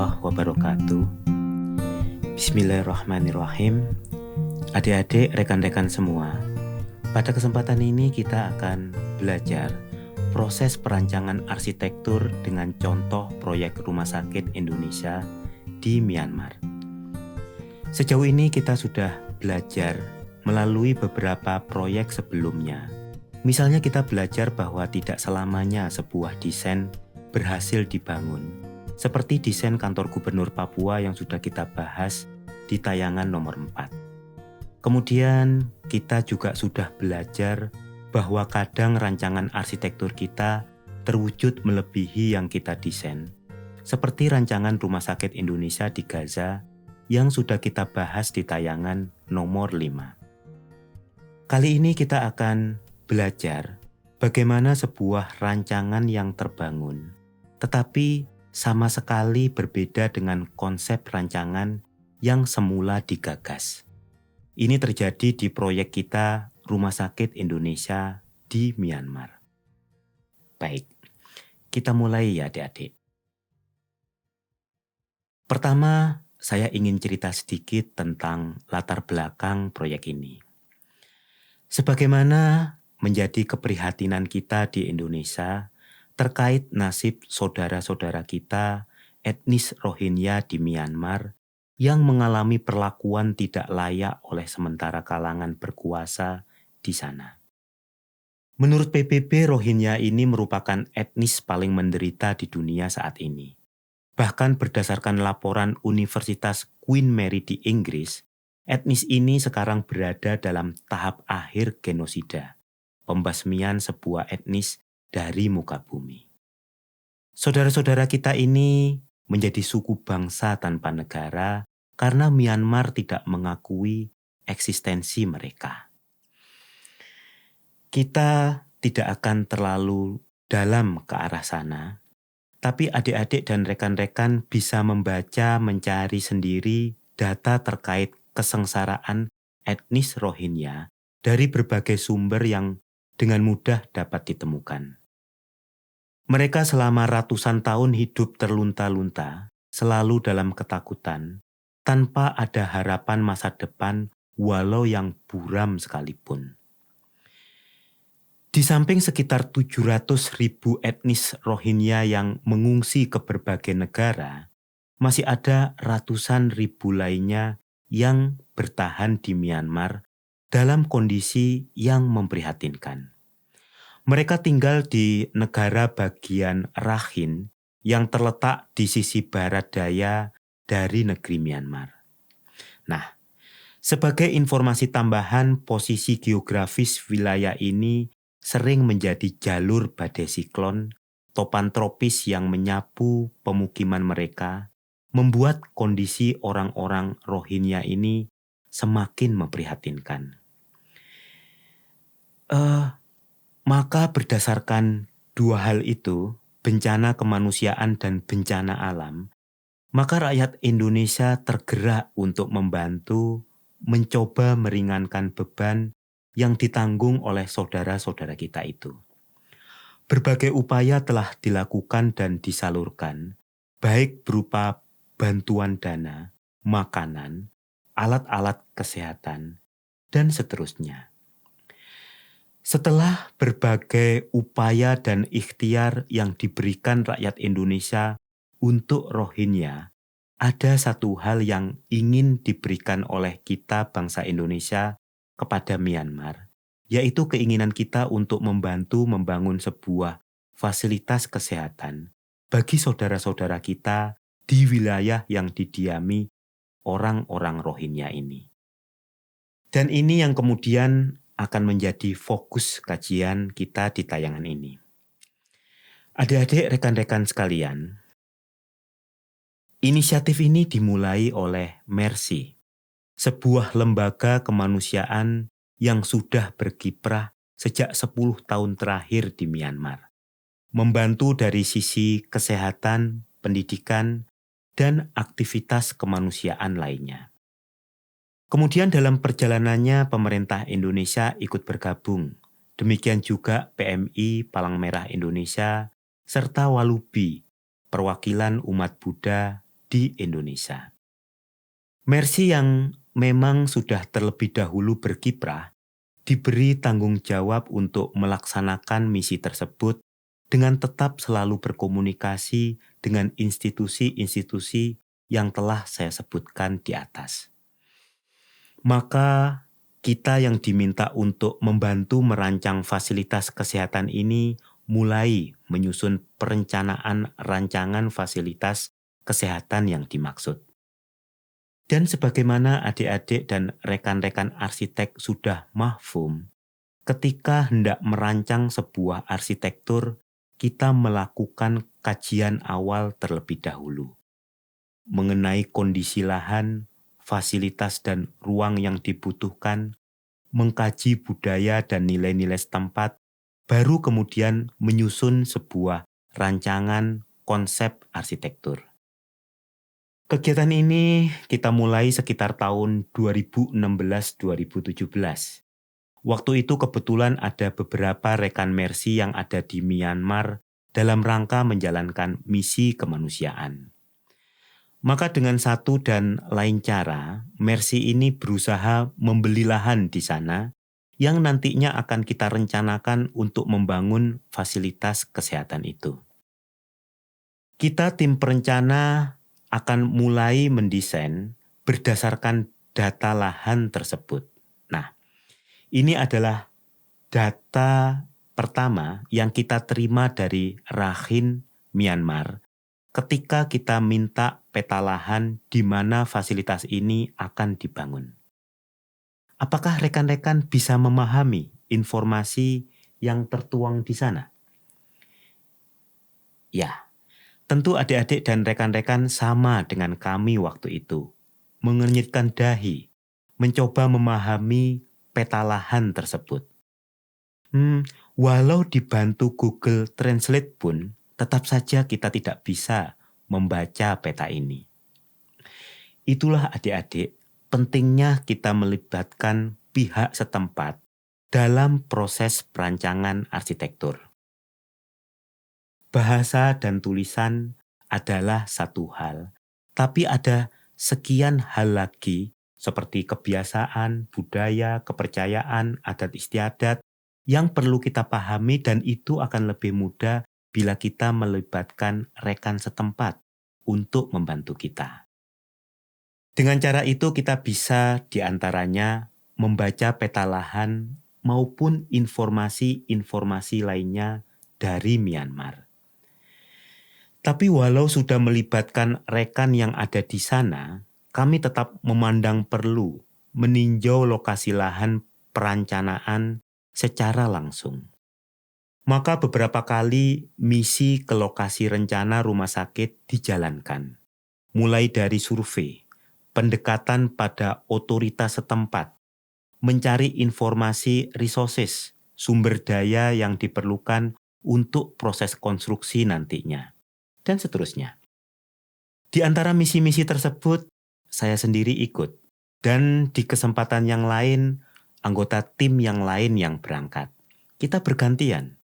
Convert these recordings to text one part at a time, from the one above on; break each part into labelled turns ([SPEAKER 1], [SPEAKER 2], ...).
[SPEAKER 1] warahmatullahi wabarakatuh. Bismillahirrahmanirrahim. Adik-adik, rekan-rekan semua, pada kesempatan ini kita akan belajar proses perancangan arsitektur dengan contoh proyek Rumah Sakit Indonesia di Myanmar. Sejauh ini kita sudah belajar melalui beberapa proyek sebelumnya. Misalnya kita belajar bahwa tidak selamanya sebuah desain berhasil dibangun, seperti desain kantor gubernur Papua yang sudah kita bahas di tayangan nomor 4. Kemudian kita juga sudah belajar bahwa kadang rancangan arsitektur kita terwujud melebihi yang kita desain, seperti rancangan Rumah Sakit Indonesia di Gaza yang sudah kita bahas di tayangan nomor 5. Kali ini kita akan belajar bagaimana sebuah rancangan yang terbangun, tetapi sama sekali berbeda dengan konsep rancangan yang semula digagas. Ini terjadi di proyek kita Rumah Sakit Indonesia di Myanmar. Baik, kita mulai ya adik-adik. Pertama, saya ingin cerita sedikit tentang latar belakang proyek ini. Sebagaimana menjadi keprihatinan kita di Indonesia terkait nasib saudara-saudara kita etnis Rohingya di Myanmar yang mengalami perlakuan tidak layak oleh sementara kalangan berkuasa di sana. Menurut PBB, Rohingya ini merupakan etnis paling menderita di dunia saat ini. Bahkan berdasarkan laporan Universitas Queen Mary di Inggris, etnis ini sekarang berada dalam tahap akhir genosida, pembasmian sebuah etnis dari muka bumi. Saudara-saudara kita ini menjadi suku bangsa tanpa negara karena Myanmar tidak mengakui eksistensi mereka. Kita tidak akan terlalu dalam ke arah sana, tapi adik-adik dan rekan-rekan bisa membaca, mencari sendiri data terkait kesengsaraan etnis Rohingya dari berbagai sumber yang dengan mudah dapat ditemukan. Mereka selama ratusan tahun hidup terlunta-lunta, selalu dalam ketakutan, tanpa ada harapan masa depan walau yang buram sekalipun. Di samping sekitar 700.000 etnis Rohingya yang mengungsi ke berbagai negara, masih ada ratusan ribu lainnya yang bertahan di Myanmar dalam kondisi yang memprihatinkan. Mereka tinggal di negara bagian Rakhine yang terletak di sisi barat daya dari negeri Myanmar. Nah, sebagai informasi tambahan, posisi geografis wilayah ini sering menjadi jalur badai siklon, topan tropis yang menyapu pemukiman mereka, membuat kondisi orang-orang Rohingya ini semakin memprihatinkan. Maka berdasarkan dua hal itu, bencana kemanusiaan dan bencana alam, maka rakyat Indonesia tergerak untuk membantu mencoba meringankan beban yang ditanggung oleh saudara-saudara kita itu. Berbagai upaya telah dilakukan dan disalurkan, baik berupa bantuan dana, makanan, alat-alat kesehatan, dan seterusnya. Setelah berbagai upaya dan ikhtiar yang diberikan rakyat Indonesia untuk Rohingya, ada satu hal yang ingin diberikan oleh kita bangsa Indonesia kepada Myanmar, yaitu keinginan kita untuk membantu membangun sebuah fasilitas kesehatan bagi saudara-saudara kita di wilayah yang didiami orang-orang Rohingya ini. Dan ini yang kemudian akan menjadi fokus kajian kita di tayangan ini. Adik-adik, rekan-rekan sekalian, inisiatif ini dimulai oleh Mercy, sebuah lembaga kemanusiaan yang sudah berkiprah sejak 10 tahun terakhir di Myanmar, membantu dari sisi kesehatan, pendidikan, dan aktivitas kemanusiaan lainnya. Kemudian dalam perjalanannya pemerintah Indonesia ikut bergabung. Demikian juga PMI Palang Merah Indonesia serta Walubi, perwakilan umat Buddha di Indonesia. Mercy yang memang sudah terlebih dahulu berkiprah, diberi tanggung jawab untuk melaksanakan misi tersebut dengan tetap selalu berkomunikasi dengan institusi-institusi yang telah saya sebutkan di atas. Maka kita yang diminta untuk membantu merancang fasilitas kesehatan ini mulai menyusun perencanaan rancangan fasilitas kesehatan yang dimaksud. Dan sebagaimana adik-adik dan rekan-rekan arsitek sudah mahfum, ketika hendak merancang sebuah arsitektur, kita melakukan kajian awal terlebih dahulu mengenai kondisi lahan, fasilitas dan ruang yang dibutuhkan, mengkaji budaya dan nilai-nilai setempat, baru kemudian menyusun sebuah rancangan konsep arsitektur. Kegiatan ini kita mulai sekitar tahun 2016-2017. Waktu itu kebetulan ada beberapa rekan Mercy yang ada di Myanmar dalam rangka menjalankan misi kemanusiaan. Maka dengan satu dan lain cara, Mercy ini berusaha membeli lahan di sana yang nantinya akan kita rencanakan untuk membangun fasilitas kesehatan itu. Kita tim perencana akan mulai mendesain berdasarkan data lahan tersebut. Nah, ini adalah data pertama yang kita terima dari Rakhine, Myanmar, ketika kita minta peta lahan di mana fasilitas ini akan dibangun. Apakah rekan-rekan bisa memahami informasi yang tertuang di sana? Ya. Tentu adik-adik dan rekan-rekan sama dengan kami waktu itu, mengernyitkan dahi, mencoba memahami peta lahan tersebut. Walau dibantu Google Translate pun, tetap saja kita tidak bisa membaca peta ini. Itulah adik-adik, pentingnya kita melibatkan pihak setempat dalam proses perancangan arsitektur. Bahasa dan tulisan adalah satu hal, tapi ada sekian hal lagi seperti kebiasaan, budaya, kepercayaan, adat istiadat yang perlu kita pahami dan itu akan lebih mudah bila kita melibatkan rekan setempat untuk membantu kita. Dengan cara itu kita bisa diantaranya membaca peta lahan maupun informasi-informasi lainnya dari Myanmar. Tapi walau sudah melibatkan rekan yang ada di sana, kami tetap memandang perlu meninjau lokasi lahan perencanaan secara langsung. Maka beberapa kali misi ke lokasi rencana rumah sakit dijalankan. Mulai dari survei, pendekatan pada otoritas setempat, mencari informasi resources, sumber daya yang diperlukan untuk proses konstruksi nantinya, dan seterusnya. Di antara misi-misi tersebut, saya sendiri ikut, dan di kesempatan yang lain, anggota tim yang lain yang berangkat. Kita bergantian,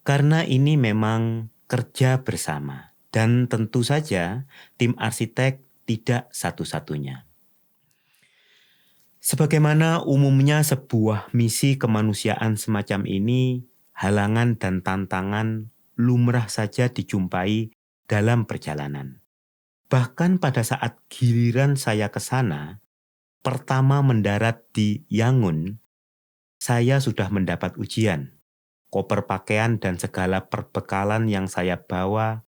[SPEAKER 1] karena ini memang kerja bersama, dan tentu saja tim arsitek tidak satu-satunya. Sebagaimana umumnya sebuah misi kemanusiaan semacam ini, halangan dan tantangan lumrah saja dijumpai dalam perjalanan. Bahkan pada saat giliran saya ke sana, pertama mendarat di Yangon, saya sudah mendapat ujian. Koper pakaian dan segala perbekalan yang saya bawa,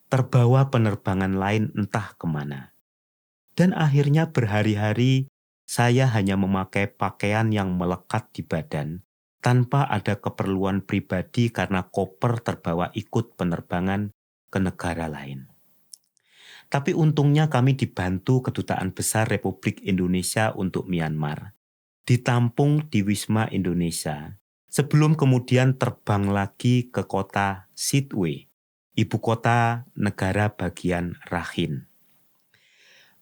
[SPEAKER 1] terbawa penerbangan lain entah kemana. Dan akhirnya berhari-hari saya hanya memakai pakaian yang melekat di badan, tanpa ada keperluan pribadi karena koper terbawa ikut penerbangan ke negara lain. Tapi untungnya kami dibantu Kedutaan Besar Republik Indonesia untuk Myanmar, ditampung di Wisma Indonesia, sebelum kemudian terbang lagi ke kota Sittwe, ibu kota negara bagian Rakhine.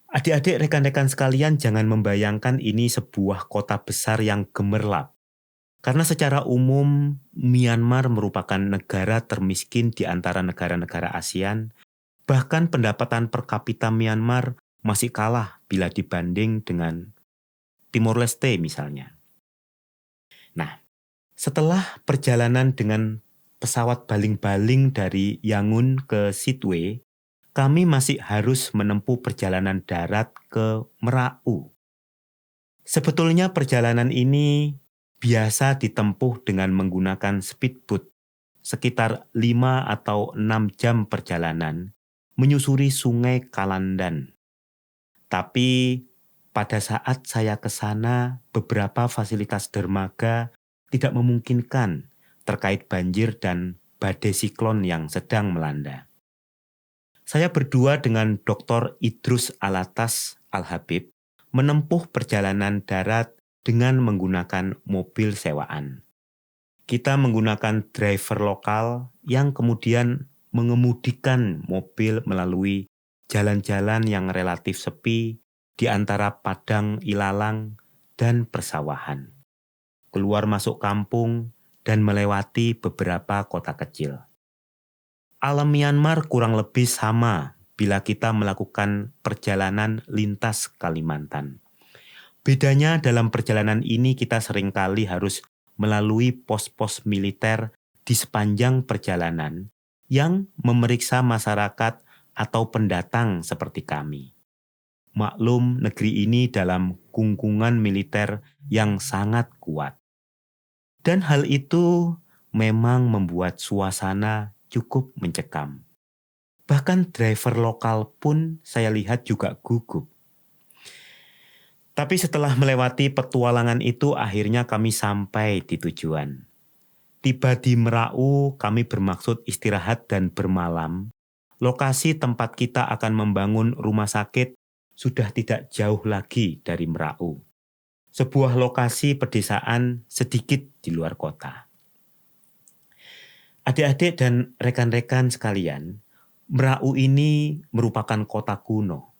[SPEAKER 1] Adik-adik rekan-rekan sekalian jangan membayangkan ini sebuah kota besar yang gemerlap. Karena secara umum Myanmar merupakan negara termiskin di antara negara-negara ASEAN, Bahkan pendapatan per kapita Myanmar masih kalah bila dibanding dengan Timor Leste misalnya. Nah, setelah perjalanan dengan pesawat baling-baling dari Yangon ke Sittwe, kami masih harus menempuh perjalanan darat ke Merau. Sebetulnya perjalanan ini biasa ditempuh dengan menggunakan speedboat sekitar 5 atau 6 jam perjalanan menyusuri sungai Kalandan. Tapi pada saat saya ke sana, beberapa fasilitas dermaga tidak memungkinkan terkait banjir dan badai siklon yang sedang melanda. Saya berdua dengan Dr. Idrus Alatas Al-Habib menempuh perjalanan darat dengan menggunakan mobil sewaan. Kita menggunakan driver lokal yang kemudian mengemudikan mobil melalui jalan-jalan yang relatif sepi di antara padang ilalang dan persawahan. Keluar masuk kampung dan melewati beberapa kota kecil. Alam Myanmar kurang lebih sama bila kita melakukan perjalanan lintas Kalimantan. Bedanya dalam perjalanan ini kita seringkali harus melalui pos-pos militer di sepanjang perjalanan yang memeriksa masyarakat atau pendatang seperti kami. Maklum negeri ini dalam kungkungan militer yang sangat kuat. Dan hal itu memang membuat suasana cukup mencekam. Bahkan driver lokal pun saya lihat juga gugup. Tapi setelah melewati petualangan itu akhirnya kami sampai di tujuan. Tiba di Merau, kami bermaksud istirahat dan bermalam. Lokasi tempat kita akan membangun rumah sakit sudah tidak jauh lagi dari Merau. Sebuah lokasi pedesaan sedikit di luar kota. Adik-adik dan rekan-rekan sekalian, Merau ini merupakan kota kuno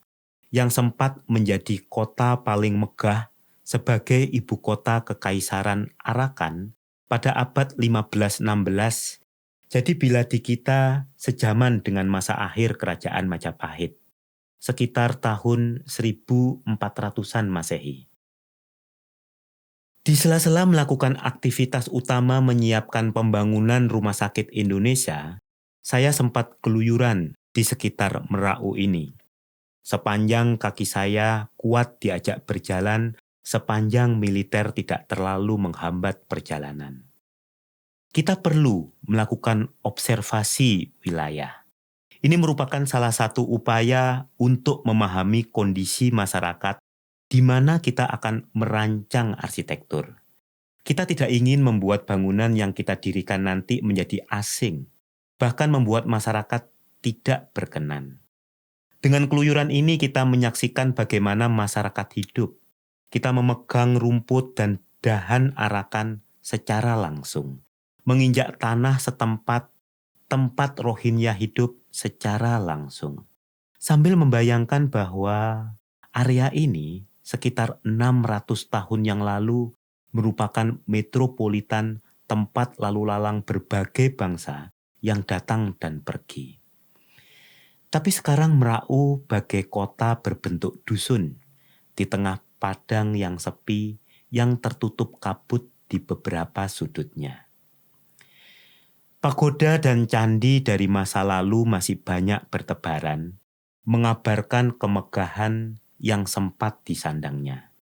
[SPEAKER 1] yang sempat menjadi kota paling megah sebagai ibu kota Kekaisaran Arakan pada abad 15-16. Jadi bila di kita sejaman dengan masa akhir Kerajaan Majapahit, sekitar tahun 1400-an Masehi. Di sela-sela melakukan aktivitas utama menyiapkan pembangunan Rumah Sakit Indonesia, saya sempat keluyuran di sekitar Merau ini. Sepanjang kaki saya kuat diajak berjalan sepanjang militer tidak terlalu menghambat perjalanan. Kita perlu melakukan observasi wilayah. Ini merupakan salah satu upaya untuk memahami kondisi masyarakat di mana kita akan merancang arsitektur. Kita tidak ingin membuat bangunan yang kita dirikan nanti menjadi asing, bahkan membuat masyarakat tidak berkenan. Dengan keluyuran ini kita menyaksikan bagaimana masyarakat hidup. Kita memegang rumput dan dahan Arakan secara langsung. Menginjak tanah setempat, tempat Rohingya hidup secara langsung. Sambil membayangkan bahwa area ini sekitar 600 tahun yang lalu merupakan metropolitan tempat lalu lalang berbagai bangsa yang datang dan pergi. Tapi sekarang Merau bagai kota berbentuk dusun di tengah padang yang sepi yang tertutup kabut di beberapa sudutnya. Pagoda dan candi dari masa lalu masih banyak bertebaran, mengabarkan kemegahan yang sempat disandangnya.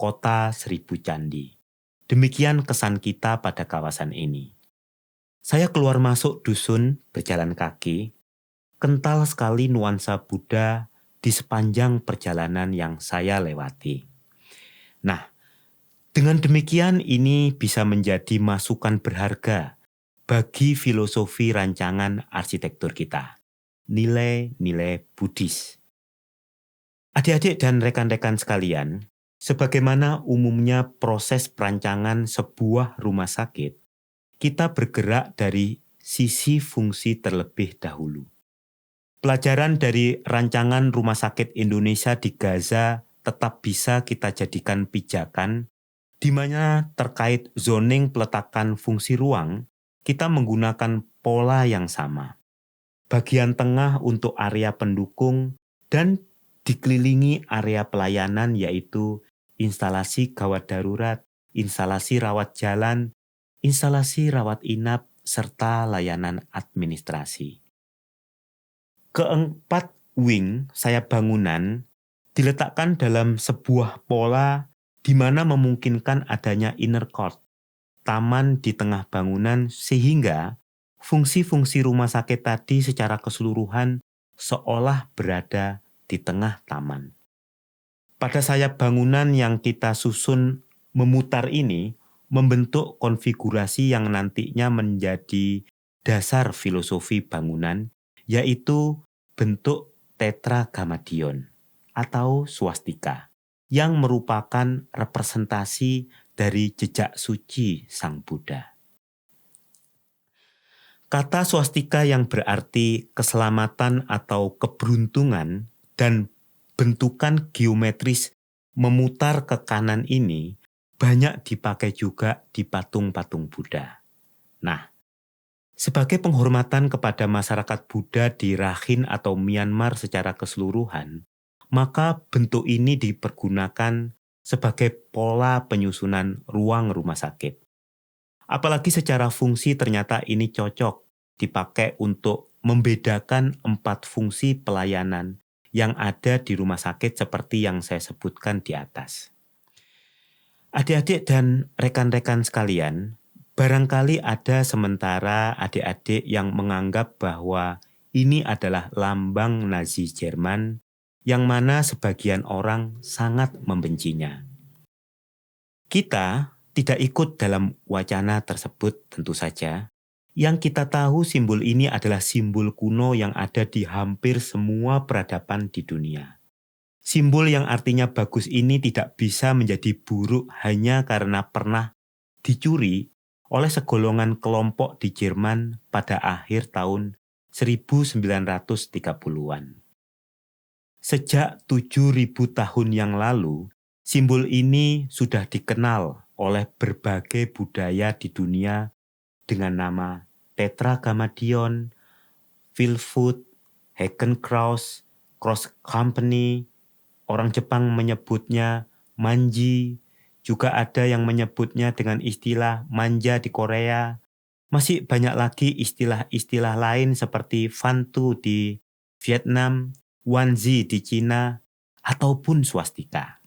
[SPEAKER 1] Kota 1000 candi. Demikian kesan kita pada kawasan ini. Saya keluar masuk dusun berjalan kaki. Kental sekali nuansa Buddha di sepanjang perjalanan yang saya lewati. Nah, dengan demikian ini bisa menjadi masukan berharga bagi filosofi rancangan arsitektur kita. Nilai-nilai Buddhis. Adik-adik dan rekan-rekan sekalian, sebagaimana umumnya proses perancangan sebuah rumah sakit, kita bergerak dari sisi fungsi terlebih dahulu. Pelajaran dari rancangan Rumah Sakit Indonesia di Gaza tetap bisa kita jadikan pijakan, di mana terkait zoning peletakan fungsi ruang, kita menggunakan pola yang sama. bagian tengah untuk area pendukung, dan dikelilingi area pelayanan yaitu instalasi gawat darurat, instalasi rawat jalan, instalasi rawat inap, serta layanan administrasi. Keempat wing sayap bangunan diletakkan dalam sebuah pola di mana memungkinkan adanya inner court, taman di tengah bangunan, sehingga fungsi-fungsi rumah sakit tadi secara keseluruhan seolah berada di tengah taman. Pada sayap bangunan yang kita susun memutar ini membentuk konfigurasi yang nantinya menjadi dasar filosofi bangunan, yaitu bentuk tetragamadion atau swastika, yang merupakan representasi dari jejak suci Sang Buddha. Kata swastika yang berarti keselamatan atau keberuntungan dan bentukan geometris memutar ke kanan ini banyak dipakai juga di patung-patung Buddha. Nah, sebagai penghormatan kepada masyarakat Buddha di Rakhine atau Myanmar secara keseluruhan, maka bentuk ini dipergunakan sebagai pola penyusunan ruang rumah sakit. Apalagi secara fungsi ternyata ini cocok dipakai untuk membedakan 4 fungsi pelayanan yang ada di rumah sakit seperti yang saya sebutkan di atas. Adik-adik dan rekan-rekan sekalian, barangkali ada sementara adik-adik yang menganggap bahwa ini adalah lambang Nazi Jerman yang mana sebagian orang sangat membencinya. Kita tidak ikut dalam wacana tersebut tentu saja. Yang kita tahu simbol ini adalah simbol kuno yang ada di hampir semua peradaban di dunia. Simbol yang artinya bagus ini tidak bisa menjadi buruk hanya karena pernah dicuri oleh segolongan kelompok di Jerman pada akhir tahun 1930-an. Sejak 7.000 tahun yang lalu, simbol ini sudah dikenal oleh berbagai budaya di dunia dengan nama Tetragamadion, Philfoot, Hakenkreuz, Cross Company. Orang Jepang menyebutnya manji, juga ada yang menyebutnya dengan istilah manja di Korea. Masih banyak lagi istilah-istilah lain seperti Vantu di Vietnam, Wanzi di Cina, ataupun swastika.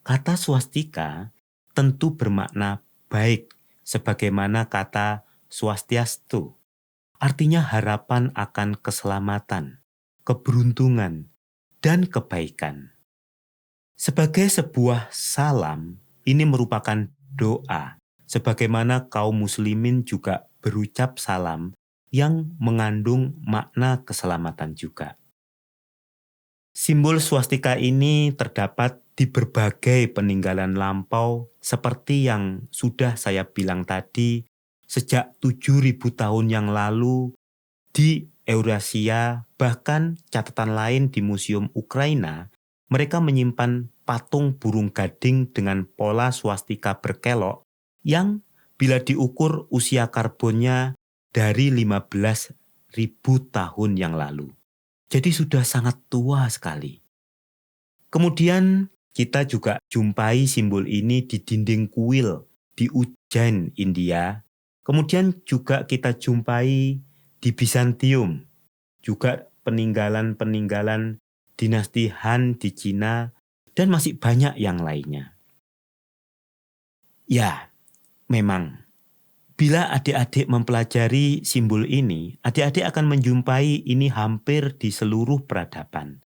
[SPEAKER 1] Kata swastika tentu bermakna baik, sebagaimana kata swastiastu, artinya harapan akan keselamatan, keberuntungan, dan kebaikan. Sebagai sebuah salam, ini merupakan doa, sebagaimana kaum muslimin juga berucap salam yang mengandung makna keselamatan juga. Simbol swastika ini terdapat di berbagai peninggalan lampau seperti yang sudah saya bilang tadi, sejak 7.000 tahun yang lalu di Eurasia, bahkan catatan lain di Museum Ukraina, mereka menyimpan patung burung gading dengan pola swastika berkelok yang bila diukur usia karbonnya dari 15.000 tahun yang lalu. Jadi sudah sangat tua sekali. Kemudian kita juga jumpai simbol ini di dinding kuil di Ujjain, India. Kemudian juga kita jumpai di Bizantium, juga peninggalan-peninggalan dinasti Han di Cina, dan masih banyak yang lainnya. Ya, memang, bila adik-adik mempelajari simbol ini, adik-adik akan menjumpai ini hampir di seluruh peradaban.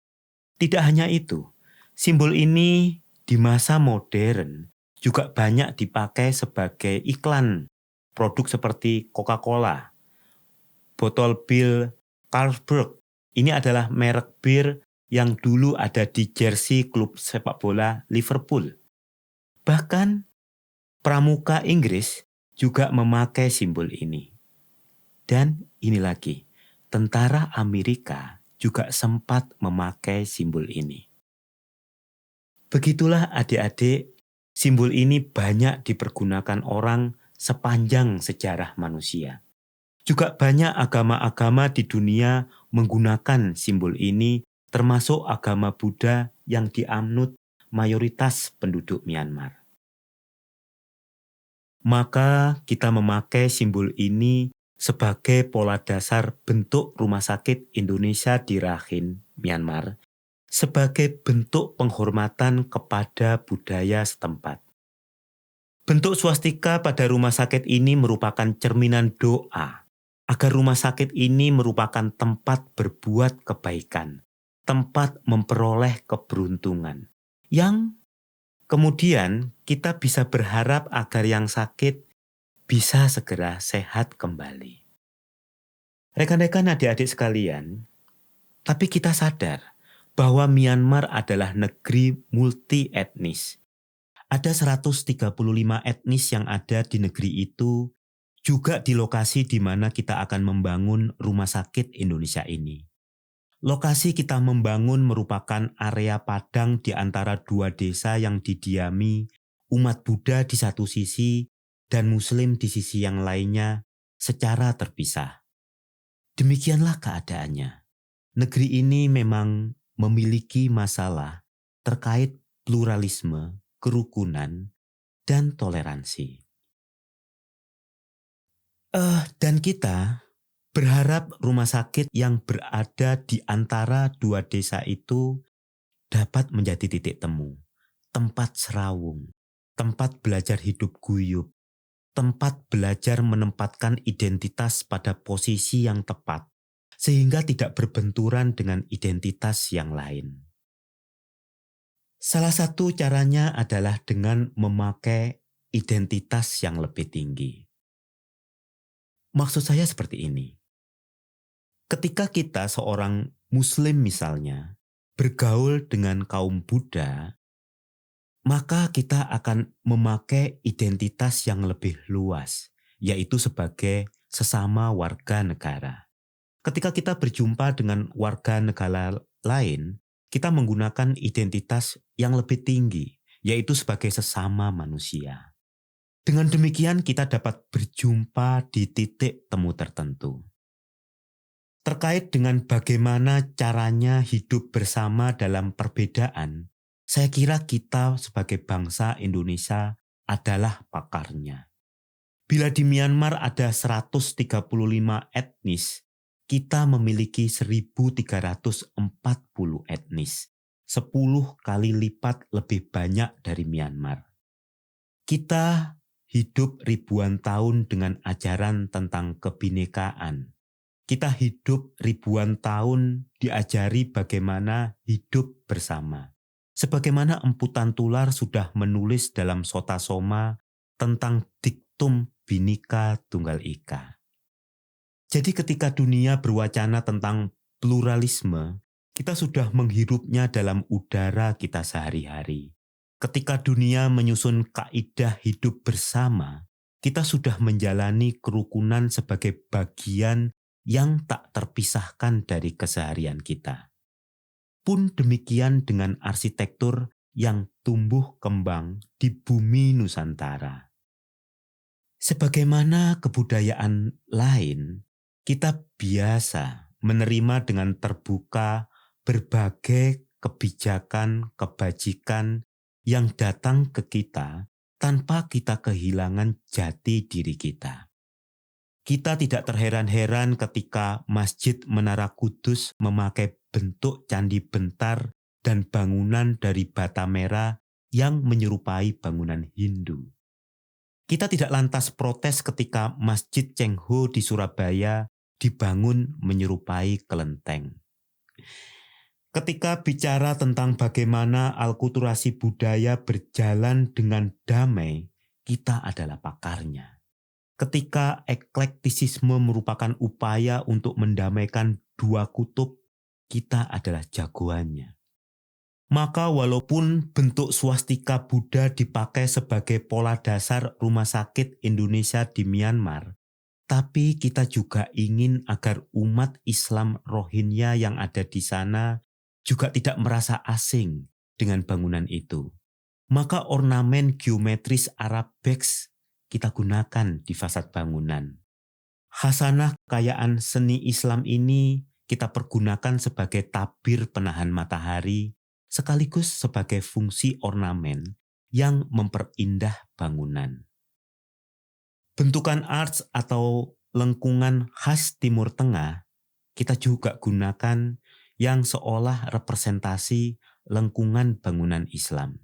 [SPEAKER 1] Tidak hanya itu, simbol ini di masa modern juga banyak dipakai sebagai iklan produk seperti Coca-Cola, botol bir Carlsberg. Ini adalah merek bir yang dulu ada di jersey klub sepak bola Liverpool. Bahkan pramuka Inggris juga memakai simbol ini. Dan ini lagi, tentara Amerika juga sempat memakai simbol ini. Begitulah adik-adik, simbol ini banyak dipergunakan orang sepanjang sejarah manusia. Juga banyak agama-agama di dunia menggunakan simbol ini, termasuk agama Buddha yang dianut mayoritas penduduk Myanmar. Maka kita memakai simbol ini sebagai pola dasar bentuk Rumah Sakit Indonesia di Rakhine, Myanmar, sebagai bentuk penghormatan kepada budaya setempat. Bentuk swastika pada rumah sakit ini merupakan cerminan doa agar rumah sakit ini merupakan tempat berbuat kebaikan, tempat memperoleh keberuntungan, yang kemudian kita bisa berharap agar yang sakit bisa segera sehat kembali. Rekan-rekan, adik-adik sekalian, tapi kita sadar bahwa Myanmar adalah negeri multi etnis. Ada 135 etnis yang ada di negeri itu, juga di lokasi di mana kita akan membangun Rumah Sakit Indonesia ini. Lokasi kita membangun merupakan area padang di antara dua desa yang didiami umat Buddha di satu sisi dan Muslim di sisi yang lainnya secara terpisah. Demikianlah keadaannya. Negeri ini memang memiliki masalah terkait pluralisme, kerukunan, dan toleransi. Dan kita berharap rumah sakit yang berada di antara dua desa itu dapat menjadi titik temu, tempat serawung, tempat belajar hidup guyup, tempat belajar menempatkan identitas pada posisi yang tepat, sehingga tidak berbenturan dengan identitas yang lain. Salah satu caranya adalah dengan memakai identitas yang lebih tinggi. Maksud saya seperti ini. Ketika kita seorang Muslim misalnya bergaul dengan kaum Buddha, maka kita akan memakai identitas yang lebih luas, yaitu sebagai sesama warga negara. Ketika kita berjumpa dengan warga negara lain, kita menggunakan identitas yang lebih tinggi, yaitu sebagai sesama manusia. Dengan demikian kita dapat berjumpa di titik temu tertentu. Terkait dengan bagaimana caranya hidup bersama dalam perbedaan, saya kira kita sebagai bangsa Indonesia adalah pakarnya. Bila di Myanmar ada 135 etnis, kita memiliki 1.340 etnis, 10 kali lipat lebih banyak dari Myanmar. Kita hidup ribuan tahun dengan ajaran tentang kebinekaan. Kita hidup ribuan tahun diajari bagaimana hidup bersama. Sebagaimana Empu Tantular sudah menulis dalam Sota Soma tentang diktum Bhinneka Tunggal Ika. Jadi ketika dunia berwacana tentang pluralisme, kita sudah menghirupnya dalam udara kita sehari-hari. Ketika dunia menyusun kaidah hidup bersama, kita sudah menjalani kerukunan sebagai bagian yang tak terpisahkan dari keseharian kita. Pun demikian dengan arsitektur yang tumbuh kembang di bumi Nusantara. Sebagaimana kebudayaan lain, kita biasa menerima dengan terbuka berbagai kebijakan, kebajikan yang datang ke kita tanpa kita kehilangan jati diri kita. Kita tidak terheran-heran ketika Masjid Menara Kudus memakai bentuk candi bentar dan bangunan dari bata merah yang menyerupai bangunan Hindu. Kita tidak lantas protes ketika Masjid Cengho di Surabaya dibangun menyerupai kelenteng. Ketika bicara tentang bagaimana alkulturasi budaya berjalan dengan damai, kita adalah pakarnya. Ketika eklektisisme merupakan upaya untuk mendamaikan dua kutub, kita adalah jagoannya. Maka walaupun bentuk swastika Buddha dipakai sebagai pola dasar Rumah Sakit Indonesia di Myanmar, tapi kita juga ingin agar umat Islam Rohingya yang ada di sana juga tidak merasa asing dengan bangunan itu. Maka ornamen geometris Arabex kita gunakan di fasad bangunan. Khasanah kekayaan seni Islam ini kita pergunakan sebagai tabir penahan matahari sekaligus sebagai fungsi ornamen yang memperindah bangunan. Bentukan arch atau lengkungan khas Timur Tengah kita juga gunakan yang seolah representasi lengkungan bangunan Islam.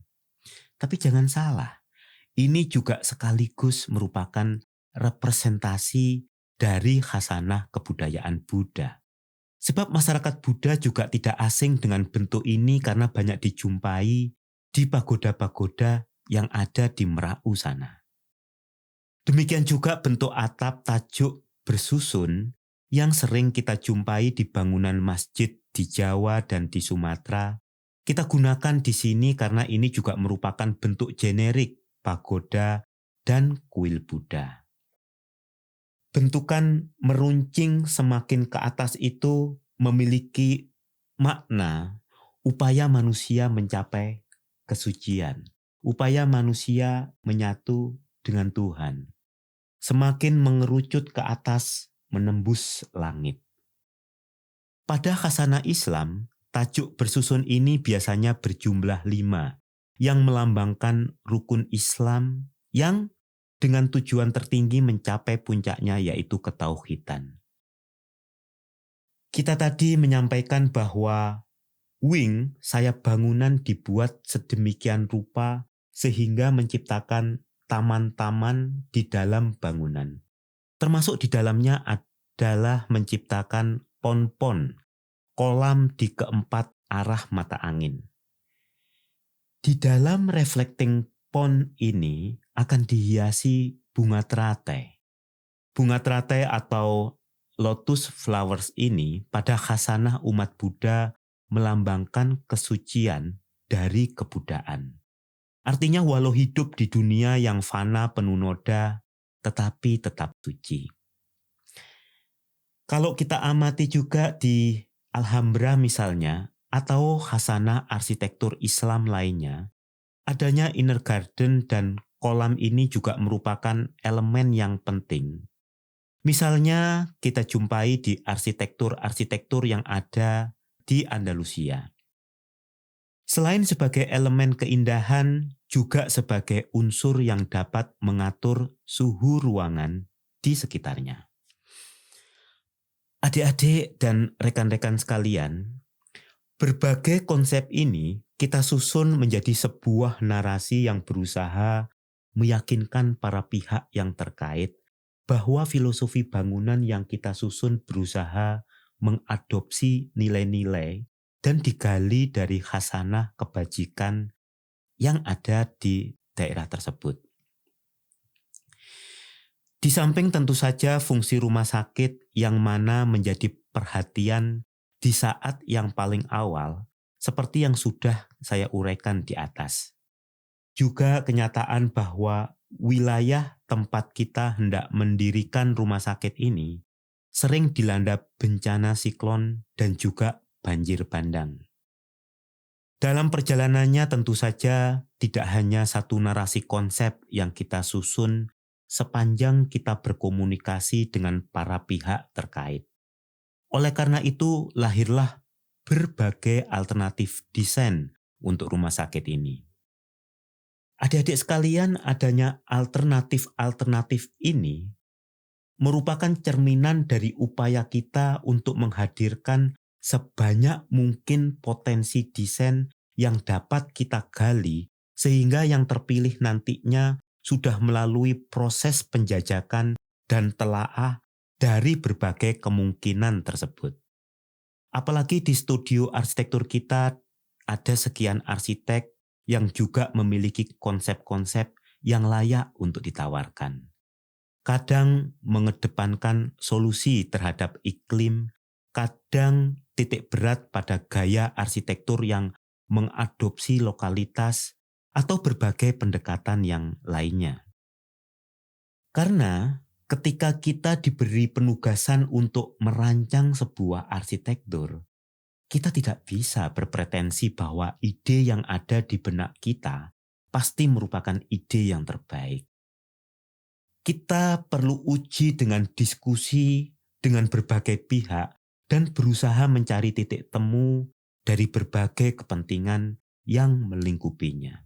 [SPEAKER 1] Tapi jangan salah, ini juga sekaligus merupakan representasi dari khasanah kebudayaan Buddha. Sebab masyarakat Buddha juga tidak asing dengan bentuk ini karena banyak dijumpai di pagoda-pagoda yang ada di Merau sana. Demikian juga bentuk atap tajuk bersusun yang sering kita jumpai di bangunan masjid di Jawa dan di Sumatera. Kita gunakan di sini karena ini juga merupakan bentuk generik pagoda dan kuil Buddha. Bentukan meruncing semakin ke atas itu memiliki makna upaya manusia mencapai kesucian, upaya manusia menyatu dengan Tuhan. Semakin mengerucut ke atas menembus langit. Pada khasanah Islam, tajuk bersusun ini biasanya berjumlah 5 yang melambangkan rukun Islam yang dengan tujuan tertinggi mencapai puncaknya yaitu ketauhidan. Kita tadi menyampaikan bahwa wing sayap bangunan dibuat sedemikian rupa sehingga menciptakan taman-taman di dalam bangunan. Termasuk di dalamnya adalah menciptakan pon-pon, kolam di keempat arah mata angin. Di dalam reflecting pond ini akan dihiasi bunga teratai. Bunga teratai atau lotus flowers ini pada khasanah umat Buddha melambangkan kesucian dari kebudaan. Artinya walau hidup di dunia yang fana penuh noda, tetapi tetap suci. Kalau kita amati juga di Alhambra misalnya, atau khasanah arsitektur Islam lainnya, adanya inner garden dan kolam ini juga merupakan elemen yang penting. Misalnya kita jumpai di arsitektur-arsitektur yang ada di Andalusia. Selain sebagai elemen keindahan, juga sebagai unsur yang dapat mengatur suhu ruangan di sekitarnya. Adik-adik dan rekan-rekan sekalian, berbagai konsep ini kita susun menjadi sebuah narasi yang berusaha meyakinkan para pihak yang terkait bahwa filosofi bangunan yang kita susun berusaha mengadopsi nilai-nilai dan digali dari khasanah kebajikan yang ada di daerah tersebut. Di samping tentu saja fungsi rumah sakit yang mana menjadi perhatian di saat yang paling awal, seperti yang sudah saya uraikan di atas. Juga kenyataan bahwa wilayah tempat kita hendak mendirikan rumah sakit ini sering dilanda bencana siklon dan juga banjir bandang. Dalam perjalanannya tentu saja tidak hanya satu narasi konsep yang kita susun sepanjang kita berkomunikasi dengan para pihak terkait. Oleh karena itu, lahirlah berbagai alternatif desain untuk rumah sakit ini. Adik-adik sekalian, adanya alternatif-alternatif ini merupakan cerminan dari upaya kita untuk menghadirkan sebanyak mungkin potensi desain yang dapat kita gali, sehingga yang terpilih nantinya sudah melalui proses penjajakan dan telaah dari berbagai kemungkinan tersebut. Apalagi di studio arsitektur kita ada sekian arsitek yang juga memiliki konsep-konsep yang layak untuk ditawarkan. Kadang mengedepankan solusi terhadap iklim, kadang titik berat pada gaya arsitektur yang mengadopsi lokalitas atau berbagai pendekatan yang lainnya. Karena ketika kita diberi penugasan untuk merancang sebuah arsitektur, kita tidak bisa berpretensi bahwa ide yang ada di benak kita pasti merupakan ide yang terbaik. Kita perlu uji dengan diskusi dengan berbagai pihak dan berusaha mencari titik temu dari berbagai kepentingan yang melingkupinya.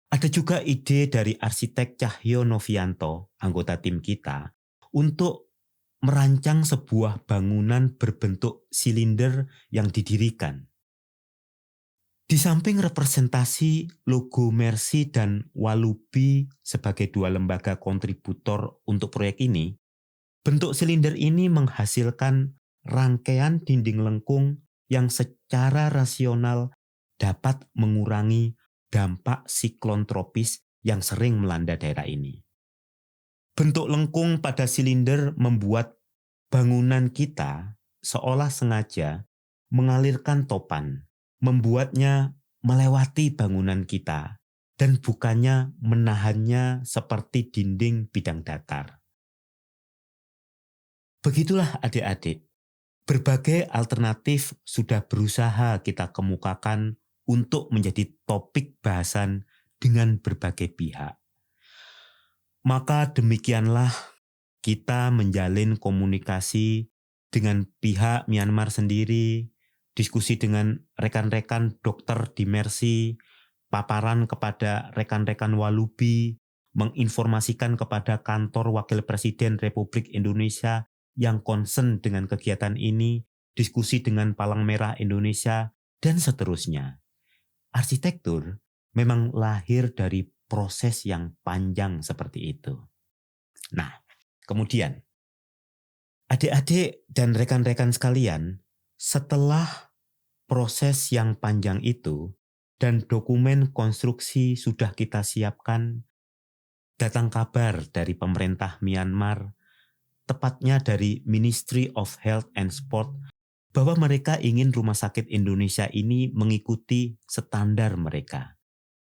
[SPEAKER 1] Ada juga ide dari arsitek Cahyo Novianto, anggota tim kita, untuk merancang sebuah bangunan berbentuk silinder yang didirikan. Di samping representasi logo Mercy dan Walubi sebagai dua lembaga kontributor untuk proyek ini, bentuk silinder ini menghasilkan rangkaian dinding lengkung yang secara rasional dapat mengurangi dampak siklon tropis yang sering melanda daerah ini. Bentuk lengkung pada silinder membuat bangunan kita seolah sengaja mengalirkan topan, membuatnya melewati bangunan kita, dan bukannya menahannya seperti dinding bidang datar. Begitulah adik-adik, berbagai alternatif sudah berusaha kita kemukakan untuk menjadi topik bahasan dengan berbagai pihak. Maka demikianlah kita menjalin komunikasi dengan pihak Myanmar sendiri, diskusi dengan rekan-rekan dokter di Mercy, paparan kepada rekan-rekan Walubi, menginformasikan kepada kantor Wakil Presiden Republik Indonesia yang concern dengan kegiatan ini, diskusi dengan Palang Merah Indonesia, dan seterusnya. Arsitektur memang lahir dari proses yang panjang seperti itu. Nah, kemudian, adik-adik dan rekan-rekan sekalian, setelah proses yang panjang itu dan dokumen konstruksi sudah kita siapkan, datang kabar dari pemerintah Myanmar, tepatnya dari Ministry of Health and Sport, bahwa mereka ingin Rumah Sakit Indonesia ini mengikuti standar mereka.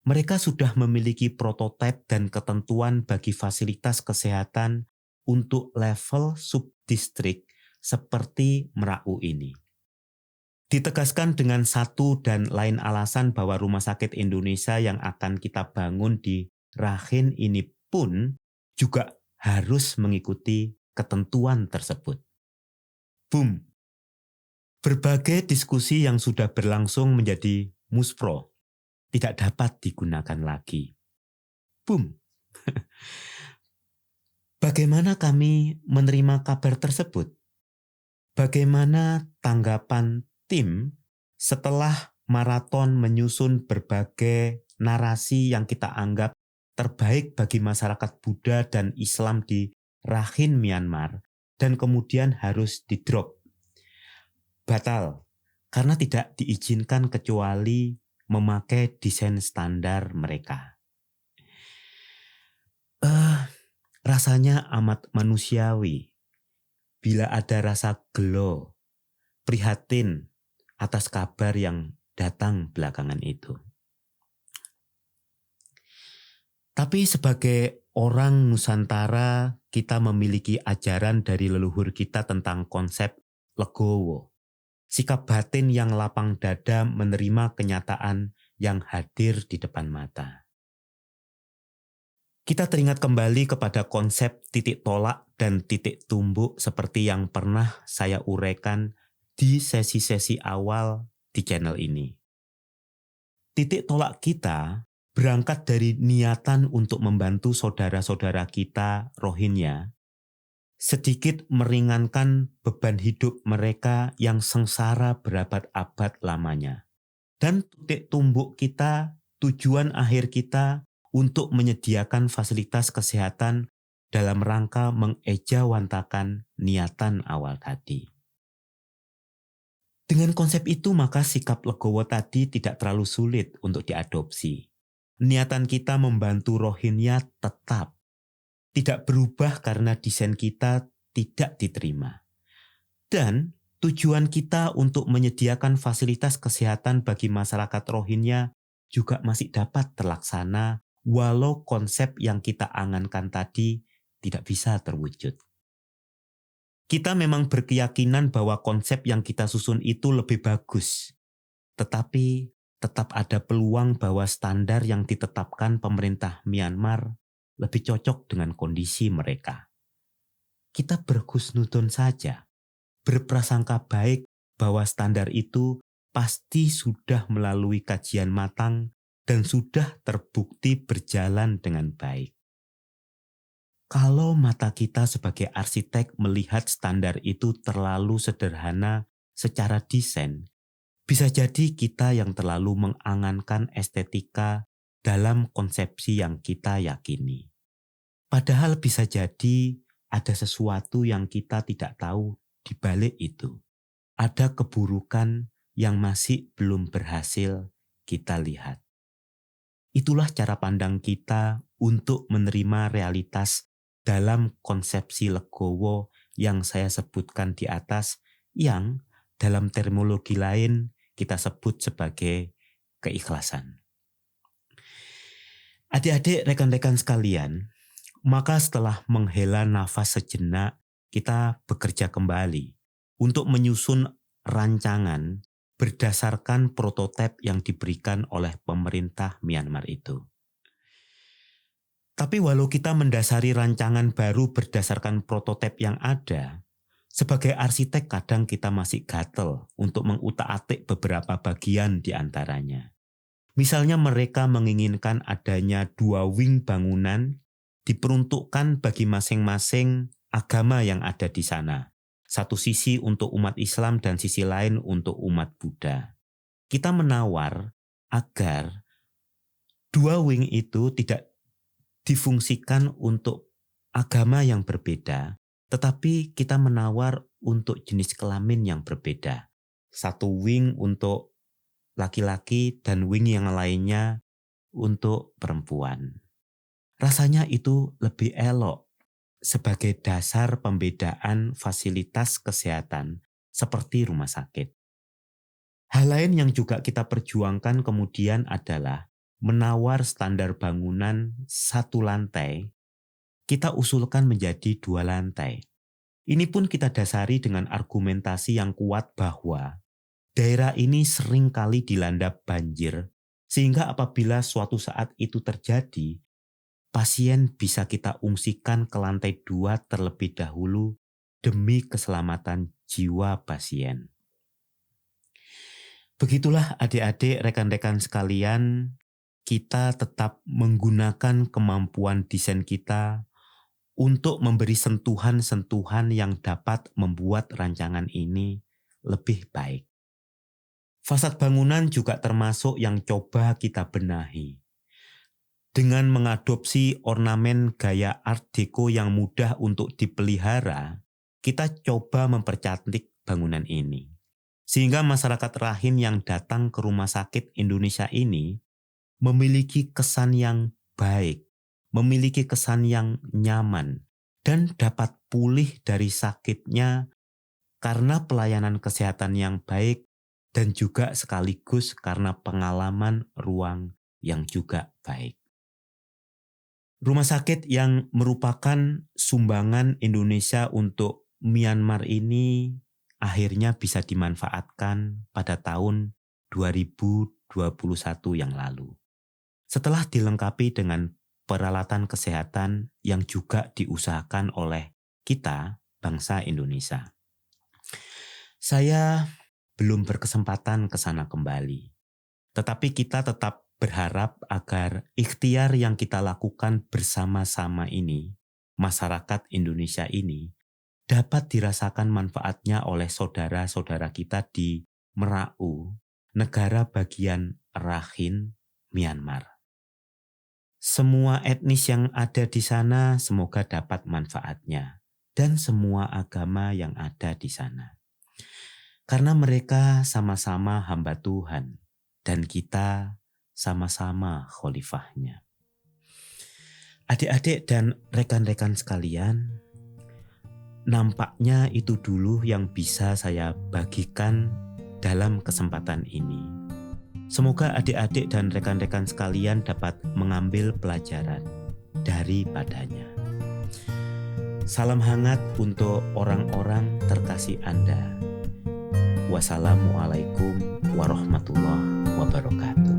[SPEAKER 1] Mereka sudah memiliki prototipe dan ketentuan bagi fasilitas kesehatan untuk level subdistrik seperti Merak ini. Ditegaskan dengan satu dan lain alasan bahwa Rumah Sakit Indonesia yang akan kita bangun di Rakhine ini pun juga harus mengikuti ketentuan tersebut. Boom! Berbagai diskusi yang sudah berlangsung menjadi muspro, tidak dapat digunakan lagi. Boom! Bagaimana kami menerima kabar tersebut? Bagaimana tanggapan tim setelah maraton menyusun berbagai narasi yang kita anggap terbaik bagi masyarakat Buddha dan Islam di Rakhine, Myanmar, dan kemudian harus di-drop? Batal, karena tidak diizinkan kecuali memakai desain standar mereka. Rasanya amat manusiawi bila ada rasa gelo, prihatin atas kabar yang datang belakangan itu. Tapi sebagai orang Nusantara, kita memiliki ajaran dari leluhur kita tentang konsep legowo. Sikap batin yang lapang dada menerima kenyataan yang hadir di depan mata. Kita teringat kembali kepada konsep titik tolak dan titik tumbuk seperti yang pernah saya uraikan di sesi-sesi awal di channel ini. Titik tolak kita berangkat dari niatan untuk membantu saudara-saudara kita Rohingya, sedikit meringankan beban hidup mereka yang sengsara berabad-abad lamanya. Dan titik tumbuk kita, tujuan akhir kita untuk menyediakan fasilitas kesehatan dalam rangka mengejawantakan niatan awal tadi. Dengan konsep itu maka sikap legowo tadi tidak terlalu sulit untuk diadopsi. Niatan kita membantu Rohingya tetap tidak berubah karena desain kita tidak diterima. Dan tujuan kita untuk menyediakan fasilitas kesehatan bagi masyarakat Rohingya juga masih dapat terlaksana walau konsep yang kita angankan tadi tidak bisa terwujud. Kita memang berkeyakinan bahwa konsep yang kita susun itu lebih bagus, tetapi tetap ada peluang bahwa standar yang ditetapkan pemerintah Myanmar lebih cocok dengan kondisi mereka. Kita berhusnudon saja, berprasangka baik bahwa standar itu pasti sudah melalui kajian matang dan sudah terbukti berjalan dengan baik. Kalau mata kita sebagai arsitek melihat standar itu terlalu sederhana secara desain, bisa jadi kita yang terlalu mengangankan estetika dalam konsepsi yang kita yakini. Padahal bisa jadi ada sesuatu yang kita tidak tahu di balik itu. Ada keburukan yang masih belum berhasil kita lihat. Itulah cara pandang kita untuk menerima realitas dalam konsepsi legowo yang saya sebutkan di atas, yang dalam terminologi lain kita sebut sebagai keikhlasan. Adik-adik, rekan-rekan sekalian, maka setelah menghela nafas sejenak, kita bekerja kembali untuk menyusun rancangan berdasarkan prototipe yang diberikan oleh pemerintah Myanmar itu. Tapi walau kita mendasari rancangan baru berdasarkan prototipe yang ada, sebagai arsitek kadang kita masih gatel untuk mengutak-atik beberapa bagian di antaranya. Misalnya mereka menginginkan adanya 2 wing bangunan diperuntukkan bagi masing-masing agama yang ada di sana. Satu sisi untuk umat Islam dan sisi lain untuk umat Buddha. Kita menawar agar 2 wing itu tidak difungsikan untuk agama yang berbeda, tetapi kita menawar untuk jenis kelamin yang berbeda. Satu wing untuk laki-laki dan wing yang lainnya untuk perempuan. Rasanya itu lebih elok sebagai dasar pembedaan fasilitas kesehatan seperti rumah sakit. Hal lain yang juga kita perjuangkan kemudian adalah menawar standar bangunan 1 lantai, kita usulkan menjadi 2 lantai. Ini pun kita dasari dengan argumentasi yang kuat bahwa daerah ini sering kali dilanda banjir, sehingga apabila suatu saat itu terjadi, pasien bisa kita ungsikan ke lantai 2 terlebih dahulu demi keselamatan jiwa pasien. Begitulah adik-adik, rekan-rekan sekalian, kita tetap menggunakan kemampuan desain kita untuk memberi sentuhan-sentuhan yang dapat membuat rancangan ini lebih baik. Fasad bangunan juga termasuk yang coba kita benahi. Dengan mengadopsi ornamen gaya Art Deco yang mudah untuk dipelihara, kita coba mempercantik bangunan ini. Sehingga masyarakat Rakhine yang datang ke Rumah Sakit Indonesia ini memiliki kesan yang baik, memiliki kesan yang nyaman, dan dapat pulih dari sakitnya karena pelayanan kesehatan yang baik dan juga sekaligus karena pengalaman ruang yang juga baik. Rumah sakit yang merupakan sumbangan Indonesia untuk Myanmar ini akhirnya bisa dimanfaatkan pada tahun 2021 yang lalu. Setelah dilengkapi dengan peralatan kesehatan yang juga diusahakan oleh kita, bangsa Indonesia. Saya belum berkesempatan ke sana kembali. Tetapi kita tetap berharap agar ikhtiar yang kita lakukan bersama-sama ini, masyarakat Indonesia ini, dapat dirasakan manfaatnya oleh saudara-saudara kita di Merau, negara bagian Rakhine, Myanmar. Semua etnis yang ada di sana semoga dapat manfaatnya, dan semua agama yang ada di sana. Karena mereka sama-sama hamba Tuhan, dan kita sama-sama khalifahnya. Adik-adik dan rekan-rekan sekalian, nampaknya itu dulu yang bisa saya bagikan dalam kesempatan ini. Semoga adik-adik dan rekan-rekan sekalian dapat mengambil pelajaran daripadanya. Salam hangat untuk orang-orang terkasih Anda. Wassalamualaikum warahmatullahi wabarakatuh.